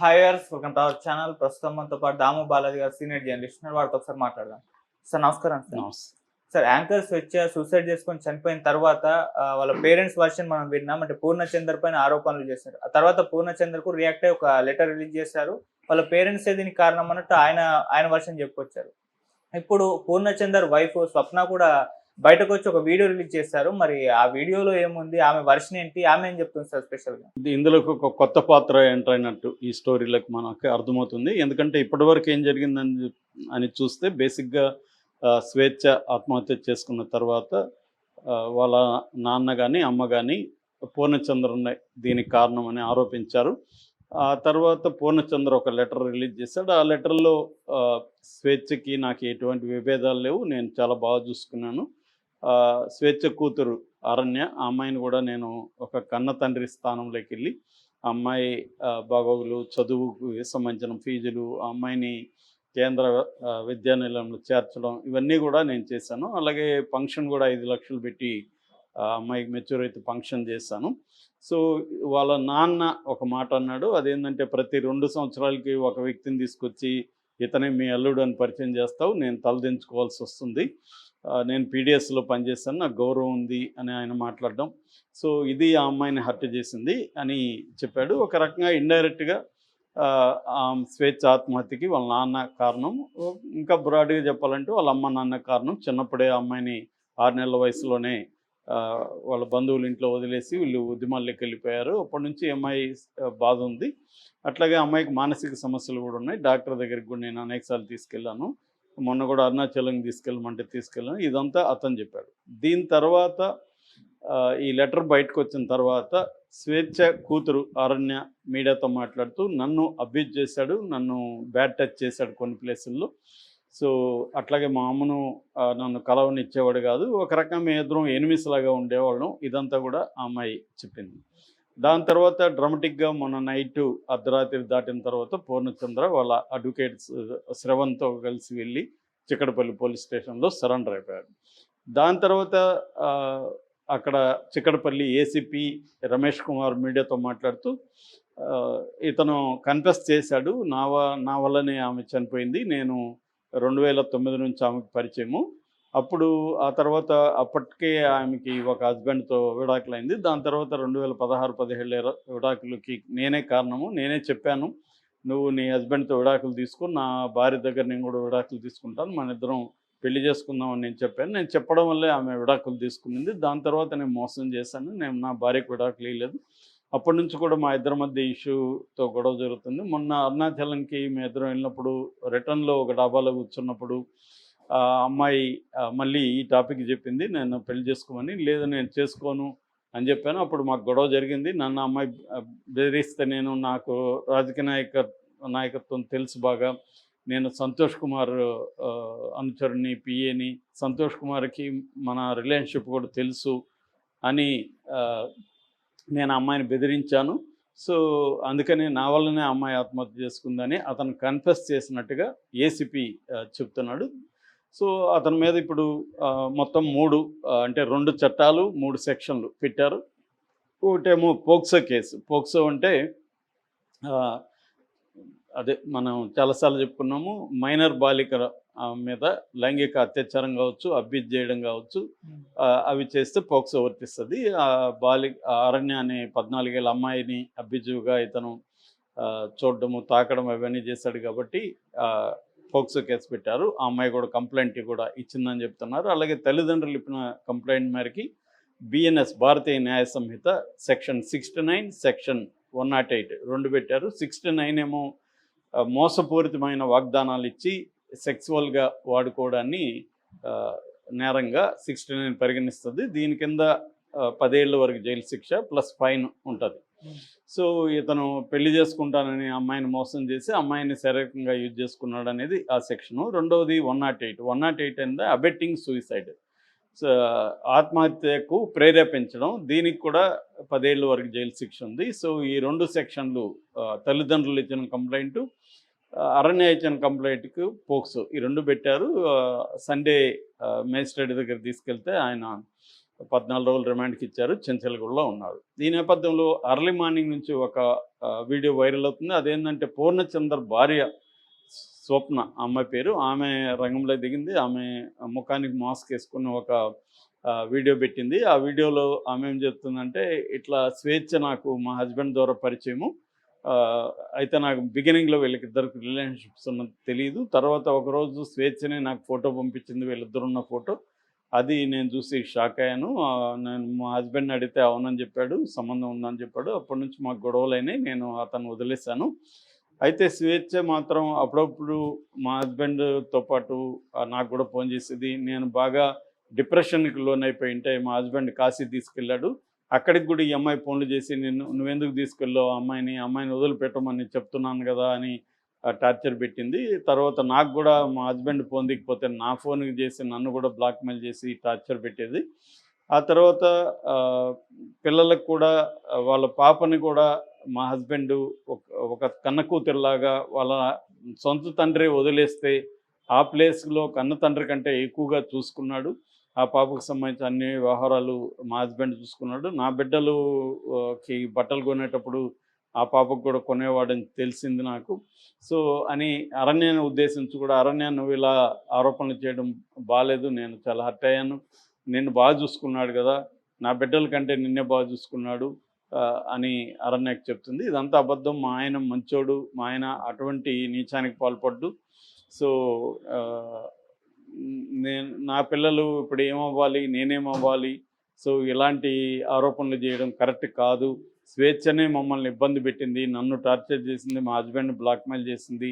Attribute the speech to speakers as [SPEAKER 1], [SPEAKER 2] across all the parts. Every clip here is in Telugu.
[SPEAKER 1] Hi viewers, welcome to our channel. ప్రస్తుతం మనతో పాటు దాము బాలాజీ గారు సీనియర్ జర్నలిస్ట్ ఉన్నారు. వారితో ఒకసారి మాట్లాడదాం. సార్ నమస్కారం సార్.
[SPEAKER 2] నమస్తే.
[SPEAKER 1] సార్ యాంకర్ స్వేచ్ఛ సూసైడ్ చేసుకొని చనిపోయిన తర్వాత వాళ్ళ పేరెంట్స్ వర్షన్ మనం విన్నాం. అంటే పూర్ణచందర్ పైన ఆరోపణలు చేశారు. ఆ తర్వాత పూర్ణచందర్కు రియాక్ట్ అయ్యి ఒక లెటర్ రిలీజ్ చేశారు. వాళ్ళ పేరెంట్సే దీనికి కారణం అన్నట్టు ఆయన వర్షన్ చెప్పుకొచ్చారు. ఇప్పుడు పూర్ణచందర్ వైఫ్ స్వప్న కూడా బయటకు వచ్చి ఒక వీడియో రిలీజ్ చేశారు. మరి ఆ వీడియోలో ఏముంది, ఆమె వర్షన్ ఏంటి, ఆమె ఏం చెప్తుంది సార్ స్పెషల్గా?
[SPEAKER 2] ఇందులోకి ఒక కొత్త పాత్ర ఎంటర్ అయినట్టు ఈ స్టోరీలకు మనకు అర్థమవుతుంది. ఎందుకంటే ఇప్పటివరకు ఏం జరిగిందని చూస్తే బేసిక్గా స్వేచ్ఛ ఆత్మహత్య చేసుకున్న తర్వాత వాళ్ళ నాన్న కానీ అమ్మ కానీ పూర్ణచంద్రని దీనికి కారణమని ఆరోపించారు. ఆ తర్వాత పూర్ణచంద్ర ఒక లెటర్ రిలీజ్ చేశాడు. ఆ లెటర్లో స్వేచ్ఛకి నాకు ఎటువంటి విభేదాలు లేవు, నేను చాలా బాగా చూసుకున్నాను. స్వేచ్ఛ కూతురు అరణ్య, ఆ అమ్మాయిని కూడా నేను ఒక కన్న తండ్రి స్థానంలోకి వెళ్ళి ఆ అమ్మాయి బాగోగులు, చదువుకు సంబంధించిన ఫీజులు, ఆ అమ్మాయిని కేంద్ర విద్యానిలయంలో చేర్చడం, ఇవన్నీ కూడా నేను చేశాను. అలాగే ఫంక్షన్ కూడా 5 లక్షలు పెట్టి ఆ అమ్మాయికి మెచ్యూర్ ఫంక్షన్ చేశాను. సో వాళ్ళ నాన్న ఒక మాట అన్నాడు, అదేంటంటే ప్రతి 2 సంవత్సరాలకి ఒక వ్యక్తిని తీసుకొచ్చి ఇతనే మీ అల్లుడు అని పరిచయం చేస్తావు, నేను తలదించుకోవాల్సి వస్తుంది, నేను పీడిఎస్లో పనిచేస్తాను, నాకు గౌరవం ఉంది అని ఆయన మాట్లాడడం. సో ఇది ఆ అమ్మాయిని హర్ట్ చేసింది అని చెప్పాడు. ఒక రకంగా ఇండైరెక్ట్గా స్వేచ్ఛ ఆత్మహత్యకి వాళ్ళ నాన్న కారణం. ఇంకా బ్రాడ్గా చెప్పాలంటే వాళ్ళ అమ్మ నాన్న కారణం. చిన్నప్పుడే ఆ అమ్మాయిని 6 నెలల వయసులోనే వాళ్ళ బంధువుల ఇంట్లో వదిలేసి వీళ్ళు ఉద్యమాల్లోకి వెళ్ళిపోయారు. అప్పటి నుంచి అమ్మాయి బాధ ఉంది. అట్లాగే అమ్మాయికి మానసిక సమస్యలు కూడా ఉన్నాయి. డాక్టర్ దగ్గరికి కూడా నేను అనేకసార్లు తీసుకెళ్ళాను. మొన్న కూడా అరుణాచలంకి తీసుకెళ్ళమంటే తీసుకెళ్ళాను. ఇదంతా అతను చెప్పాడు. దీని తర్వాత ఈ లెటర్ బయటకు వచ్చిన తర్వాత స్వేచ్ఛ కూతురు అరణ్య మీడియాతో మాట్లాడుతూ నన్ను అబ్యూజ్ చేశాడు, నన్ను బ్యాడ్ టచ్ చేశాడు కొన్ని ప్లేసుల్లో. సో అట్లాగే మా అమ్మను నన్ను కలవనిచ్చేవాడు కాదు, ఒక రకంగా మేము ఇద్దరం ఎనిమిస్లాగా ఉండేవాళ్ళం, ఇదంతా కూడా ఆ అమ్మాయి చెప్పింది. దాని తర్వాత డ్రామాటిక్గా మొన్న నైటు అర్ధరాత్రి దాటిన తర్వాత పూర్ణచంద్ర వాళ్ళ అడ్వకేట్స్ శ్రవణ్తో కలిసి వెళ్ళి చిక్కడపల్లి పోలీస్ స్టేషన్లో సరెండర్ అయిపోయాడు. దాని తర్వాత అక్కడ చిక్కడపల్లి ఏసీపీ రమేష్ కుమార్ మీడియాతో మాట్లాడుతూ ఇతను కన్ఫెస్ చేశాడు, నా వల్లనే ఆమె చనిపోయింది, నేను 2009 నుంచి ఆమెకు పరిచయము, అప్పుడు ఆ తర్వాత అప్పటికే ఆమెకి ఒక హస్బెండ్తో విడాకులైంది. దాని తర్వాత 2016-17 విడాకులకి నేనే కారణము, నేనే చెప్పాను నువ్వు నీ హస్బెండ్తో విడాకులు తీసుకో, నా భార్య దగ్గర నేను కూడా విడాకులు తీసుకుంటాను, మన ఇద్దరం పెళ్లి చేసుకుందామని నేను చెప్పాను. నేను చెప్పడం వల్లే ఆమె విడాకులు తీసుకునింది. దాని తర్వాత నేను మోసం చేశాను, నేను నా భార్యకు విడాకులు ఇవ్వలేదు. అప్పటి నుంచి కూడా మా ఇద్దరి మధ్య ఇష్యూతో గొడవ జరుగుతుంది. మొన్న అరుణాచలంకి మేము ఇద్దరం వెళ్ళినప్పుడు రిటర్న్లో ఒక డాబాలో కూర్చున్నప్పుడు అమ్మాయి మళ్ళీ ఈ టాపిక్ చెప్పింది, నేను పెళ్లి చేసుకోమని. లేదు నేను చేసుకోను అని చెప్పాను. అప్పుడు మాకు గొడవ జరిగింది. నన్ను అమ్మాయి బెదిరిస్తే నేను, నాకు రాజకీయ నాయకత్వం తెలుసు బాగా, నేను సంతోష్ కుమార్ అనుచరుని, పిఏని, సంతోష్ కుమార్కి మన రిలేషన్షిప్ కూడా తెలుసు అని నేను అమ్మాయిని బెదిరించాను. సో అందుకని నా వల్లనే అమ్మాయి ఆత్మహత్య చేసుకుందని అతను కన్ఫెస్ చేసినట్టుగా ఏసీపీ చెప్తున్నాడు. సో అతని మీద ఇప్పుడు మొత్తం 3 అంటే 2 చట్టాలు 3 సెక్షన్లు పెట్టారు. ఒకటేమో పోక్సో కేసు. పోక్సో అంటే అదే మనం చాలాసార్లు చెప్పుకున్నాము, మైనర్ బాలికల మీద లైంగిక అత్యాచారం కావచ్చు, అబ్యూజ్ చేయడం కావచ్చు, అవి చేస్తే పోక్సో వర్తిస్తుంది. అరణ్య అనే 14 ఏళ్ళ అమ్మాయిని అబ్యూజ్గా ఇతను చూడడము, తాకడం అవన్నీ చేశాడు కాబట్టి పోక్సో కేసు పెట్టారు. ఆ అమ్మాయి కూడా కంప్లైంట్ కూడా ఇచ్చిందని చెప్తున్నారు. అలాగే తల్లిదండ్రులు ఇచ్చిన కంప్లైంట్ మేరకి బిఎన్ఎస్ భారతీయ న్యాయ సంహిత సెక్షన్ 69, సెక్షన్ 108 2 పెట్టారు. 69 ఏమో మోసపూరితమైన వాగ్దానాలు ఇచ్చి సెక్సువల్గా వాడుకోవడాన్ని నేరంగా 69 పరిగణిస్తుంది. దీని కింద 10 ఏళ్ళ వరకు జైలు శిక్ష ప్లస్ ఫైన్ ఉంటుంది. సో ఇతను పెళ్లి చేసుకుంటానని అమ్మాయిని మోసం చేసి అమ్మాయిని శారీరకంగా యూజ్ చేసుకున్నాడు అనేది ఆ సెక్షను. రెండవది 108 అనేది అబెట్టింగ్ సూసైడ్, ఆత్మహత్యకు ప్రేరేపించడం, దీనికి కూడా 10 ఏళ్ళ వరకు జైలు శిక్ష ఉంది. సో ఈ 2 సెక్షన్లు తల్లిదండ్రులు ఇచ్చిన కంప్లైంటు, అరణ్య ఇచ్చిన కంప్లైంట్కు పోక్సో, ఈ 2 పెట్టారు. సండే మేజిస్ట్రేట్ దగ్గర తీసుకెళ్తే ఆయన 14 రోజులు రిమాండ్కి ఇచ్చారు. చెంచల్గూడలో ఉన్నారు. ఈ నేపథ్యంలో అర్లీ మార్నింగ్ నుంచి ఒక వీడియో వైరల్ అవుతుంది. అదేంటంటే పూర్ణచందర్ భార్య స్వప్న, ఆ అమ్మాయి పేరు. ఆమె రంగంలో దిగింది. ఆమె ముఖానికి మాస్క్ వేసుకుని ఒక వీడియో పెట్టింది. ఆ వీడియోలో ఆమె ఏం చెప్తుందంటే, ఇట్లా స్వేచ్ఛ నాకు మా హస్బెండ్ ద్వారా పరిచయము. అయితే నాకు బిగినింగ్‌లో వీళ్ళకిద్దరికి రిలేషన్‌షిప్స్ ఉన్నది తెలీదు. తర్వాత ఒకరోజు స్వేచ్ఛనే నాకు ఫోటో పంపించింది, వీళ్ళిద్దరున్న ఫోటో. అది నేను చూసి షాక్ అయ్యాను. నేను మా హస్బెండ్‌ని అడిగితే అవునని చెప్పాడు. సంబంధం ఉందని చెప్పాడు. అప్పటి నుంచి మాకు గొడవలైనాయి. నేను అతన్ని వదిలేసాను. అయితే స్వేచ్ఛ మాత్రం అప్పుడప్పుడు మా హస్బెండ్‌తో పాటు నాకు కూడా ఫోన్ చేసేది. నేను బాగా డిప్రెషన్‌కి లోనైపోయి ఉంటే మా హస్బెండ్ కాశీ తీసుకెళ్ళాడు. అక్కడికి కూడా ఈ అమ్మాయి ఫోన్లు చేసి నువ్వెందుకు తీసుకెళ్ళావు ఆ అమ్మాయిని వదిలిపెట్టమని చెప్తున్నాను కదా అని టార్చర్ పెట్టింది. తర్వాత నాకు కూడా మా హస్బెండ్ ఫోన్ దిగిపోతే నా ఫోన్‌కి చేసి నన్ను కూడా బ్లాక్‌మెయిల్ చేసి టార్చర్ పెట్టేది. ఆ తర్వాత పిల్లలకు కూడా వాళ్ళ పాపని కూడా మా హస్బెండు ఒక కన్న కూతురులాగా వాళ్ళ సొంత తండ్రి వదిలేస్తే ఆ ప్లేస్‌లో కన్న తండ్రి కంటే ఎక్కువగా చూసుకున్నాడు. ఆ పాపకు సంబంధించిన అన్ని వ్యవహారాలు మా హస్బెండ్ చూసుకున్నాడు. నా బిడ్డలు కి బట్టలు కొనేటప్పుడు ఆ పాపకు కూడా కొనేవాడని తెలిసింది నాకు. సో, అని అరణ్యాన్ని ఉద్దేశించి కూడా, "అరణ్య నువ్వు ఇలా ఆరోపణలు చేయడం బాలేదు. నేను చాలా హర్ట్ అయ్యాను. నిన్ను బాగా చూసుకున్నాడు కదా! నా బిడ్డల కంటే నిన్నే బాగా చూసుకున్నాడు" అని అరణ్యకి చెప్తుంది. ఇదంతా అబద్ధం. మా ఆయన మంచోడు. మా ఆయన అటువంటి నీచానికి పాల్పడ్డు. సో, ఆహ్, నా పిల్లలు ఇప్పుడు ఏమవ్వాలి? నేనేమవ్వాలి? సో, ఇలాంటి ఆరోపణలు చేయడం కరెక్ట్ కాదు. స్వేచ్ఛనే మమ్మల్ని ఇబ్బంది పెట్టింది. నన్ను టార్చర్ చేసింది. మా హస్బెండ్‌ని బ్లాక్‌మెయిల్ చేసింది.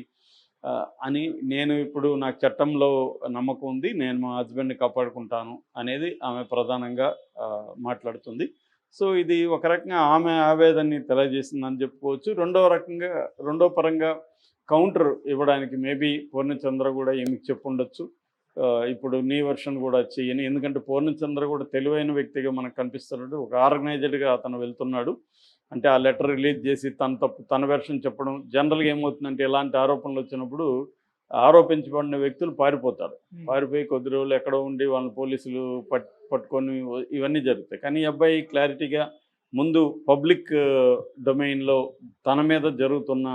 [SPEAKER 2] అని నేను ఇప్పుడు నాకు చట్టంలో నమ్మకం ఉంది. నేను మా హస్బెండ్‌ని కాపాడుకుంటాను అనేది ఆమె ప్రధానంగా మాట్లాడుతుంది. సో, ఇది ఒక రకంగా ఆమె ఆవేదనని తెలియజేసిందని చెప్పుకోవచ్చు. రెండో పరంగా కౌంటర్ ఇవ్వడానికి మేబీ పూర్ణచంద్ర కూడా ఈమెకి చెప్పుండొచ్చు. ఇప్పుడు నీ వెర్షన్ కూడా చెయ్యని. ఎందుకంటే పూర్ణచంద్ర కూడా తెలివైన వ్యక్తిగా మనకు కనిపిస్తున్నాడు. ఒక ఆర్గనైజ్డ్‌గా అతను వెళ్తున్నాడు. అంటే ఆ లెటర్ రిలీజ్ చేసి తన వెర్షన్ చెప్పడం. జనరల్‌గా ఏమవుతుందంటే ఇలాంటి ఆరోపణలు వచ్చినప్పుడు ఆరోపించబడిన వ్యక్తులు పారిపోతారు. పారిపోయి కొద్ది రోజులు ఎక్కడో ఉండి వాళ్ళని పోలీసులు పట్టుకొని ఇవన్నీ జరుగుతాయి. కానీ ఈ అబ్బాయి క్లారిటీగా ముందు పబ్లిక్ డొమైన్‌లో తన మీద జరుగుతున్న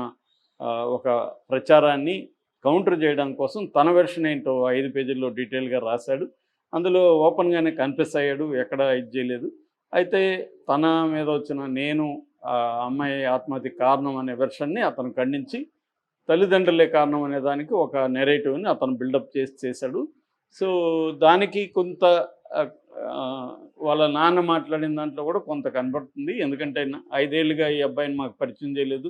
[SPEAKER 2] ఒక ప్రచారాన్ని కౌంటర్ చేయడం కోసం తన వెర్షన్ ఏంటో 5 పేజీల్లో డీటెయిల్‌గా రాశాడు. అందులో ఓపెన్‌గానే కన్ఫెస్ అయ్యాడు. ఎక్కడ ఇది చేయలేదు. అయితే తన మీద వచ్చిన నేను అమ్మాయి ఆత్మహత్యకి కారణం అనే వెర్షన్‌ని అతను ఖండించి, తల్లిదండ్రులే కారణం అనే దానికి ఒక నెరేటివ్‌ని అతను బిల్డప్ చేశాడు. సో, దానికి కొంత వాళ్ళ నాన్న మాట్లాడిన దాంట్లో కూడా కొంత కనబడుతుంది. ఎందుకంటే 5 ఏళ్లుగా ఈ అబ్బాయిని మాకు పరిచయం చేయలేదు.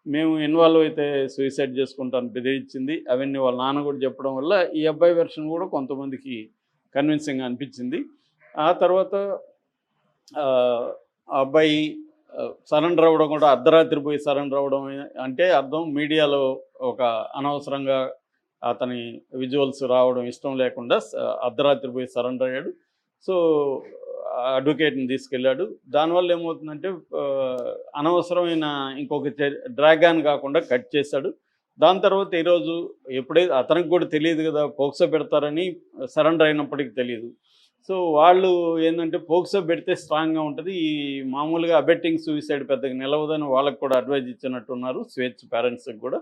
[SPEAKER 2] మేము ఇన్వాల్వ్ అయితే సూసైడ్ చేసుకుంటాను బెదిరించింది. అవన్నీ వాళ్ళ నాన్న కూడా చెప్పడం వల్ల ఈ అబ్బాయి వెర్షన్ కూడా కొంతమందికి కన్విన్సింగ్‌గా అనిపించింది. ఆ తర్వాత ఆ అబ్బాయి సరెండర్ అవ్వడం కూడా అర్ధరాత్రి పోయి సరెండర్ అవ్వడం అంటే అర్థం మీడియాలో ఒక అనవసరంగా అతని విజువల్స్ రావడం ఇష్టం లేకుండా అర్ధరాత్రి పోయి సరెండర్ అయ్యాడు. సో, అడ్వకేట్‌ని తీసుకెళ్ళాడు. దానివల్ల ఏమవుతుందంటే అనవసరమైన ఇంకొక డ్రాగ్ కాకుండా కట్ చేశాడు. దాని తర్వాత ఈరోజు ఎప్పుడైతే అతనికి కూడా తెలియదు కదా, పోక్సో పెడతారని సరెండర్ అయినప్పటికీ తెలీదు. సో, వాళ్ళు ఏంటంటే పోక్సో పెడితే స్ట్రాంగ్‌గా ఉంటుంది. ఈ మామూలుగా అబెట్టింగ్ సూసైడ్ పెద్దగా నిలవదని వాళ్ళకి కూడా అడ్వైజ్ ఇచ్చినట్టున్నారు స్వేచ్ఛ పేరెంట్స్‌కి కూడా.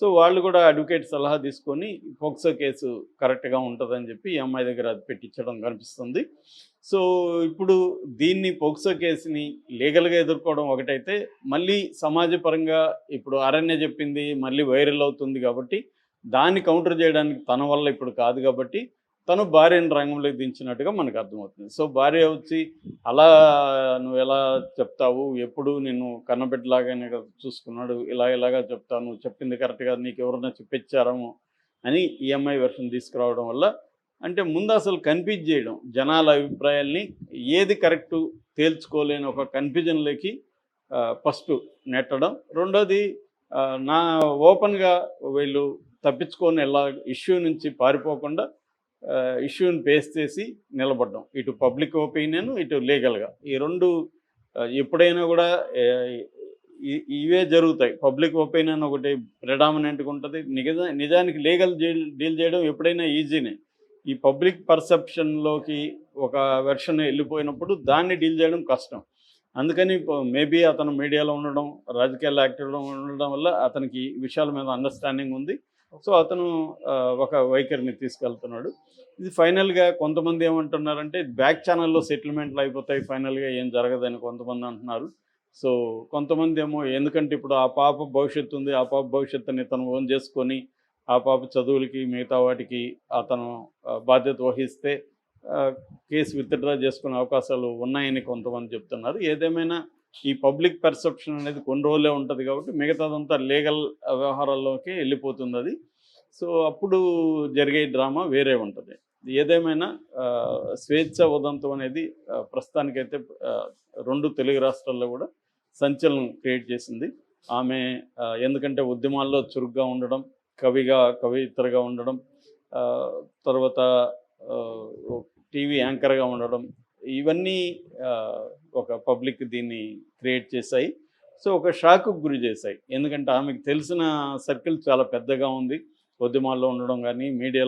[SPEAKER 2] సో, వాళ్ళు కూడా అడ్వకేట్ సలహా తీసుకొని పోక్సో కేసు కరెక్ట్‌గా ఉంటుందని చెప్పి ఈ అమ్మాయి దగ్గర అది పెట్టించడం కనిపిస్తుంది. సో, ఇప్పుడు దీన్ని పోక్సో కేసుని లీగల్‌గా ఎదుర్కోవడం ఒకటైతే, మళ్ళీ సమాజపరంగా ఇప్పుడు అరణ్య చెప్పింది మళ్ళీ వైరల్ అవుతుంది కాబట్టి, దాన్ని కౌంటర్ చేయడానికి తన వల్ల ఇప్పుడు కాదు కాబట్టి, తను భార్యను రంగంలోకి దించినట్టుగా మనకు అర్థమవుతుంది. సో, భార్య వచ్చి అలా నువ్వు ఎలా చెప్తావు, ఎప్పుడు నిన్ను కన్నబిడ్డలాగానే కదా చూసుకున్నాడు, ఇలాగా చెప్తావు, నువ్వు చెప్పింది కరెక్ట్ కాదు, నీకు ఎవరన్నా చెప్పించారేమో అని ఈఎంఐ వెర్షన్ తీసుకురావడం వల్ల, అంటే ముందు అసలు కన్ఫ్యూజ్ చేయడం, జనాల అభిప్రాయాల్ని ఏది కరెక్టు తేల్చుకోలేని ఒక కన్ఫ్యూజన్లోకి ఫస్ట్ నెట్టడం. రెండోది నా ఓపెన్గా వీళ్ళు తప్పించుకొని ఎలా ఇష్యూ నుంచి పారిపోకుండా ఇష్యూని ఫేస్ చేసి నిలబడ్డం. ఇటు పబ్లిక్ ఒపీనియన్, ఇటు లీగల్గా. ఈ రెండు ఎప్పుడైనా కూడా ఇవే జరుగుతాయి. పబ్లిక్ ఒపీనియన్ ఒకటి ప్రెడామినెంట్గా ఉంటుంది. నిజానికి లీగల్ డీల్ చేయడం ఎప్పుడైనా ఈజీనే. ఈ పబ్లిక్ పర్సెప్షన్లోకి ఒక వెర్షన్ వెళ్ళిపోయినప్పుడు దాన్ని డీల్ చేయడం కష్టం. అందుకని మేబీ అతను మీడియాలో ఉండడం, రాజకీయాల్లో యాక్టివ్లో ఉండడం వల్ల అతనికి ఈ విషయాల మీద అండర్స్టాండింగ్ ఉంది. సో అతను ఒక వైఖరిని తీసుకెళ్తున్నాడు. ఇది ఫైనల్గా కొంతమంది ఏమంటున్నారంటే బ్యాక్ ఛానల్లో సెటిల్మెంట్లు అయిపోతాయి, ఫైనల్గా ఏం జరగదని కొంతమంది అంటున్నారు. సో కొంతమంది ఏమో ఎందుకంటే ఇప్పుడు ఆ పాప భవిష్యత్తు ఉంది, ఆ పాప భవిష్యత్తుని తను ఓన్ చేసుకొని ఆ పాప చదువులకి మిగతా వాటికి అతను బాధ్యత వహిస్తే కేసు విత్డ్రా చేసుకునే అవకాశాలు ఉన్నాయని కొంతమంది చెప్తున్నారు. ఏదేమైనా ఈ పబ్లిక్ పర్సెప్షన్ అనేది కొన్ని రోజులే ఉంటుంది కాబట్టి మిగతాదంతా లీగల్ వ్యవహారాల్లోకి వెళ్ళిపోతుంది అది. సో అప్పుడు జరిగే డ్రామా వేరే ఉంటుంది. ఏదేమైనా స్వేచ్ఛ ఉదంతం అనేది ప్రస్తుతానికైతే 2 తెలుగు రాష్ట్రాల్లో కూడా సంచలనం క్రియేట్ చేసింది. ఆమె ఎందుకంటే ఉద్యమాల్లో చురుగ్గా ఉండడం, కవియిత్రిగా ఉండడం, తర్వాత టీవీ యాంకర్గా ఉండడం, ఇవన్నీ ఒక పబ్లిక్ దీన్ని క్రియేట్ చేశాయి. సో ఒక షాక్కు గురి చేశాయి. ఎందుకంటే ఆమెకు తెలిసిన సర్కిల్ చాలా పెద్దగా ఉంది. ఉద్యమాల్లో ఉండడం కానీ, మీడియాలో